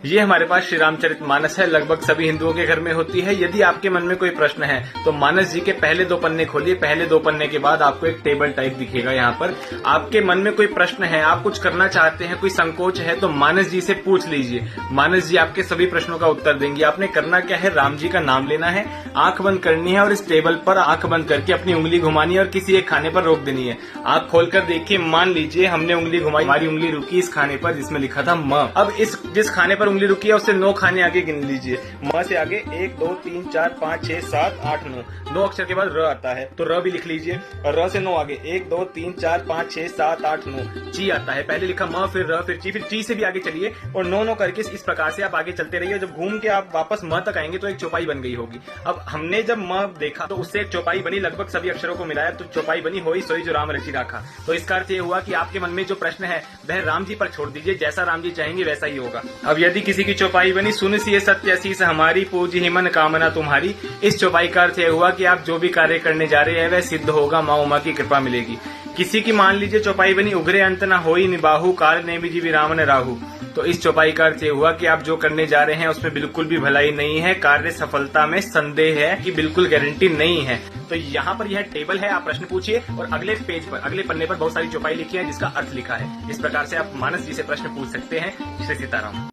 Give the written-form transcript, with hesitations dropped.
ये हमारे पास श्री रामचरितमानस है, लगभग सभी हिंदुओं के घर में होती है। यदि आपके मन में कोई प्रश्न है तो मानस जी के पहले 2 पन्ने खोलिए। पहले 2 पन्ने के बाद आपको एक टेबल टाइप दिखेगा। यहाँ पर आपके मन में कोई प्रश्न है, आप कुछ करना चाहते हैं, कोई संकोच है तो मानस जी से पूछ लीजिए। मानस जी आपके सभी प्रश्नों का उत्तर देंगे। आपने करना क्या है, राम जी का नाम लेना है, आंख बंद करनी है और इस टेबल पर आंख बंद करके अपनी उंगली घुमानी है और किसी एक खाने पर रोक देनी है। आंख खोलकर देखिए, मान लीजिए हमने उंगली घुमाई, हमारी उंगली रुकी इस खाने पर जिसमें लिखा था म। अब इस जिस खाने पर उंगली रुकी है उससे 9 खाने आगे गिन लीजिए। म से आगे 1 2 3 4 5 6 7 8 9 अक्षर के बाद र आता है तो र भी लिख लीजिए। और र से 9 आगे 1 2 3 4 5 6 7 8 9 ची आता है। पहले लिखा म, फिर र, फिर ची, फिर ची से भी आगे चलिए और 9 करके इस प्रकार से आप आगे चलते रहिए। जब घूम के आप वापस म तक आएंगे तो एक चौपाई बन गई होगी। अब हमने जब म देखा तो उससे एक चौपाई बनी, लगभग सभी अक्षरों को मिलाया तो चौपाई बनी, होई सोई जो राम रचि राखा। तो इसका अर्थ ये हुआ कि आपके मन में जो प्रश्न है वह राम जी पर छोड़ दीजिए, जैसा राम जी चाहेंगे वैसा ही होगा। अब यदि किसी की चौपाई बनी, सुन सिए सत्य असीस हमारी, पूज ही मन कामना तुम्हारी, इस चौपाई का अर्थ यह हुआ कि आप जो भी कार्य करने जा रहे हैं वह सिद्ध होगा, माँ उमा की कृपा मिलेगी। किसी की मान लीजिए चौपाई बनी, उगरे अंत न होई निबाहु, काल ने भी जीवी राम ने राहु, तो इस चौपाई का अर्थ ये हुआ कि आप जो करने जा रहे हैं उसमें बिल्कुल भी भलाई नहीं है, कार्य सफलता में संदेह है कि बिल्कुल गारंटी नहीं है। तो यहाँ पर यह टेबल है, आप प्रश्न पूछिए और अगले पेज पर, अगले पन्ने पर बहुत सारी चौपाई लिखी है जिसका अर्थ लिखा है। इस प्रकार से आप मानस जी से प्रश्न पूछ सकते हैं। श्री सीताराम।